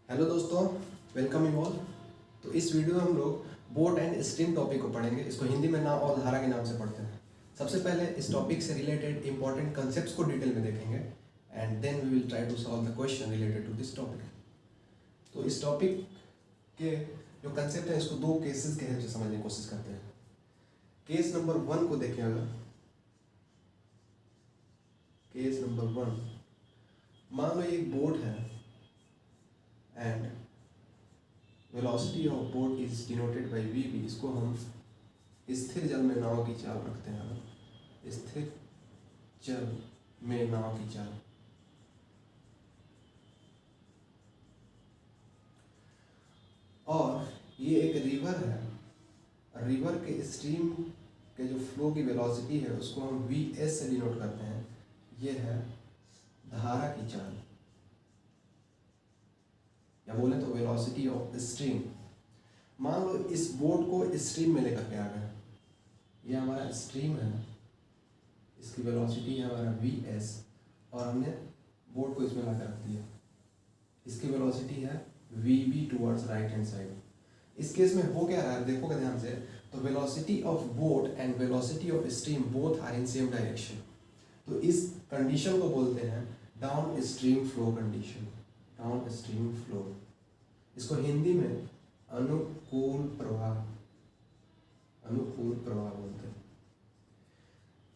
Hello दोस्तों, welcome you all. तो इस वीडियो में हम लोग बोट एंड स्ट्रीम टॉपिक को पढ़ेंगे। इसको हिंदी में नाव और धारा के नाम से पढ़ते हैं। सबसे पहले इस टॉपिक से रिलेटेड इंपॉर्टेंट कंसेप्ट्स को डिटेल में देखेंगे and then we will try to solve the question related to this topic. तो इस टॉपिक के जो कंसेप्ट है इसको दो केसेस के हेल्प से समझने की कोशिश करते हैं। केस नंबर 1 को देखें अगर, केस नंबर 1, मान लो एक बोट है and velocity of boat is denoted by V. इसको हम स्थिर जल में नाव की चाल रखते हैं। अगर स्थिर जल में नाव की चाल, और ये एक रिवर है। रिवर के स्ट्रीम के जो फ्लो की वेलोसिटी है उसको हम वी एस से डिनोट करते हैं। ये है धारा की चाल, या बोले तो वेलोसिटी ऑफ स्ट्रीम। मान लो इस बोट को स्ट्रीम में लेकर के आ गए, ये हमारा स्ट्रीम है, इसकी वेलोसिटी है हमारा वी एस, और हमने बोट को इसमें लाकर रख दिया। इसकी वेलोसिटी है V B towards right hand side. इस केस में हो क्या रहा है देखोगे ध्यान से, तो velocity of boat and velocity of stream both are in same direction. तो इस कंडीशन को बोलते हैं down stream flow condition. Down stream flow, इसको हिंदी में अनुकूल प्रवाह बोलते हैं।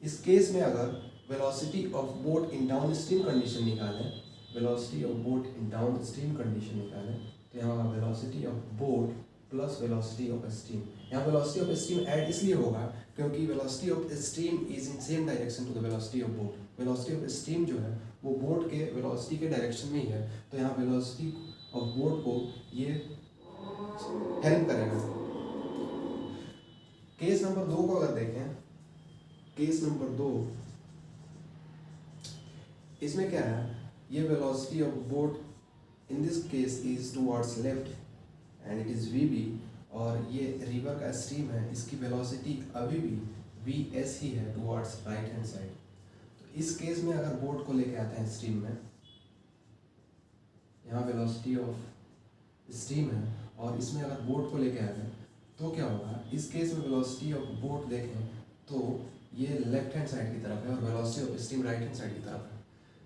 इस केस में अगर velocity of boat in downstream condition निकालें, velocity of boat in downstream condition निकालें, तो यहाँ velocity of boat plus velocity of stream. यहाँ वेलोसिटी ऑफ स्ट्रीम ऐड इसलिए होगा क्योंकि velocity of stream is in same direction to the velocity of boat. Velocity of stream जो है वो बोट के वेलोसिटी के डायरेक्शन में ही है, तो यहाँ वेलोसिटी ऑफ बोट को ये हेल्प करेगा। केस नंबर 2 को अगर देखें, केस नंबर 2, इसमें क्या है, ये velocity of boat in this case is towards left and it is V B, और ये रिवर का स्ट्रीम है, इसकी वेलोसिटी अभी भी वी एस ही है टुवर्ड्स राइट हैंड साइड। तो इस केस में अगर बोट को लेके आते हैं स्ट्रीम में, यहाँ वेलोसिटी ऑफ स्ट्रीम है और इसमें अगर बोट को लेके आते हैं तो क्या होगा, इस केस में वेलोसिटी ऑफ बोट देखें तो ये लेफ्ट हैंड साइड की तरफ है और velocity of stream right hand side की तरफ है।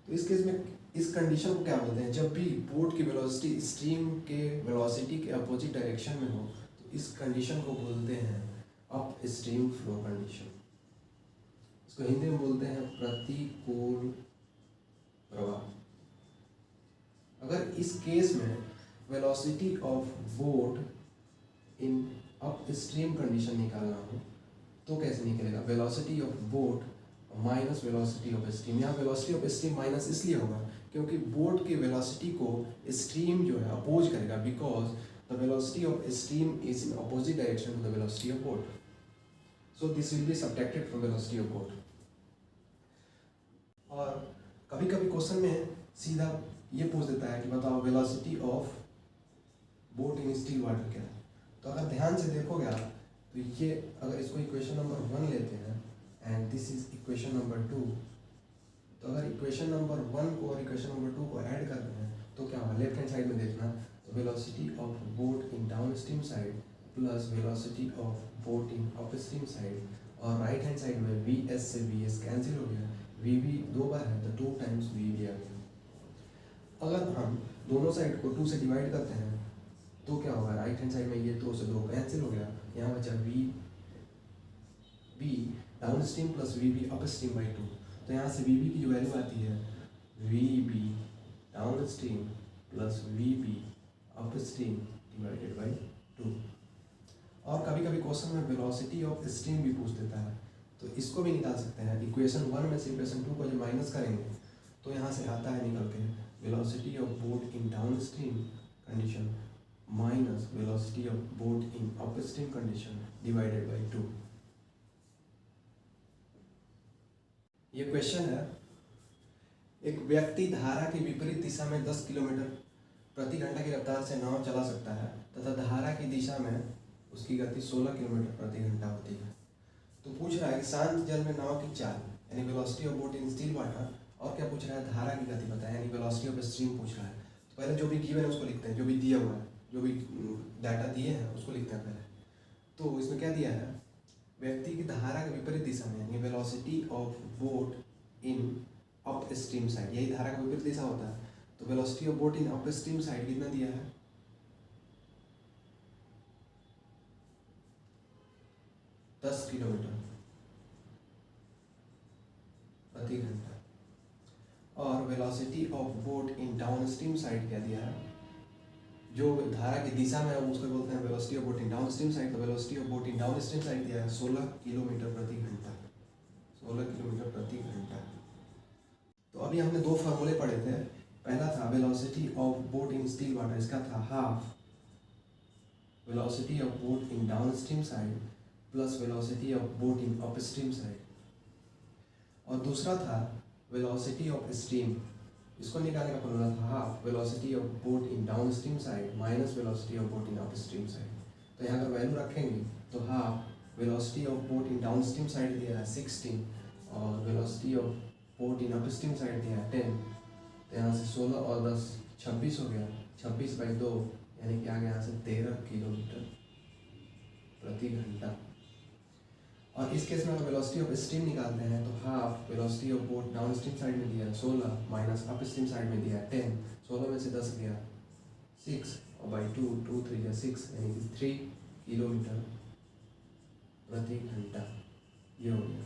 तो इस केस में इस कंडीशन को क्या बोलते हैं, जब भी बोट की वेलोसिटी स्ट्रीम के वेलोसिटी के अपोजिट डायरेक्शन में हो तो इस कंडीशन को बोलते हैं अप स्ट्रीम फ्लो कंडीशन। इसको हिंदी में बोलते हैं प्रतिकूल प्रवाह। अगर इस केस में velocity of boat in up stream condition निकालना हो तो कैसे निकलेगा, velocity of boat minus velocity of stream. यहाँ वेलोसिटी ऑफ स्ट्रीम माइनस इसलिए होगा क्योंकि बोट की वेलोसिटी को स्ट्रीम जो है अपोज करेगा, because the velocity of stream is in opposite direction to the velocity of boat, so this will be subtracted from velocity of boat. और कभी कभी क्वेश्चन में सीधा ये पूछ देता है कि बताओ velocity of boat in still water क्या है। तो अगर ध्यान से देखोगे आप तो ये, अगर इसको इक्वेशन नंबर 1 लेते हैं and this is equation number 2, तो अगर इक्वेशन नंबर 1 को और इक्वेशन नंबर 2 को ऐड करते हैं तो क्या होगा, लेफ्ट हैंड साइड में देखना, तो velocity of boat in downstream side plus velocity of boat in up stream side, और राइट हैंड साइड में वी एस से वी एस कैंसिल हो गया, वी बी 2 बार है तो 2 टाइम्स वी बी आ गया। अगर हम दोनों साइड को 2 से डिवाइड करते हैं तो क्या होगा, राइट हैंड साइड में ये 2 से 2 कैंसिल हो गया, यहाँ बचा V B down stream plus V B up stream by 2। तो यहाँ से वी बी की जो वैल्यू आती है V B down stream plus V B up stream divided by 2। और कभी कभी क्वेश्चन में वेलोसिटी ऑफ स्ट्रीम भी पूछ देता है, तो इसको भी निकाल सकते हैं। इक्वेशन 1 में से इक्वेशन 2 को जब माइनस करेंगे तो यहाँ से आता है निकल के velocity of boat in downstream condition minus velocity of boat in up stream condition divided by 2। ये क्वेश्चन है, एक व्यक्ति धारा की विपरीत दिशा में 10 किलोमीटर प्रति घंटा की रफ्तार से नाव चला सकता है तथा धारा की दिशा में उसकी गति 16 किलोमीटर प्रति घंटा होती है। तो पूछ रहा है कि शांत जल में नाव की चाल यानी velocity of boat in still water, और क्या पूछ रहा है, धारा की गति बताया यानी वेलोसिटी ऑफ स्ट्रीम पूछ रहा है। पहले जो भी गिवन है उसको लिखते हैं, जो भी दिया हुआ है, जो भी डाटा दिए हैं उसको लिखते हैं पहले। तो इसमें क्या दिया है, व्यक्ति की धारा के विपरीत दिशा में, यानी velocity of boat in up stream side, यही धारा का विपरीत दिशा होता है। तो velocity of boat in up stream side कितना दिया है, 10 किलोमीटर प्रति घंटा। और velocity of boat in downstream side क्या दिया है, जो धारा की दिशा में है उसको बोलते हैं velocity of boat in downstream side. तो velocity of boat in downstream side दिया है 16 किलोमीटर प्रति घंटा, 16 किलोमीटर प्रति घंटा। तो अभी हमने दो फार्मूले पढ़े थे। पहला था velocity of boat in still water, इसका था half velocity of boat in downstream side plus velocity of boat in up stream side. और दूसरा था वेलोसिटी ऑफ स्ट्रीम, इसको निकालने का फॉर्मूला था half velocity of boat in downstream side minus velocity of boat in up stream side. तो यहाँ अगर वैल्यू रखेंगे तो half velocity of boat in downstream side दिया है 16 और velocity of boat in up stream side दिया है 10। तो यहाँ से 16 और 10 26 हो गया, 26/2 यानी कि आ गया यहाँ से 13 किलोमीटर प्रति घंटा। और इस केस में अगर वेलोसिटी ऑफ स्ट्रीम निकालते हैं तो half velocity of boat down stream side में दिया है 16 माइनस अप स्ट्रीम साइड में दिया है 10। 16 में से 10 गया 6 और बाई 2 2 3 6 यानी कि 3 किलोमीटर प्रति घंटा, ये हो गया।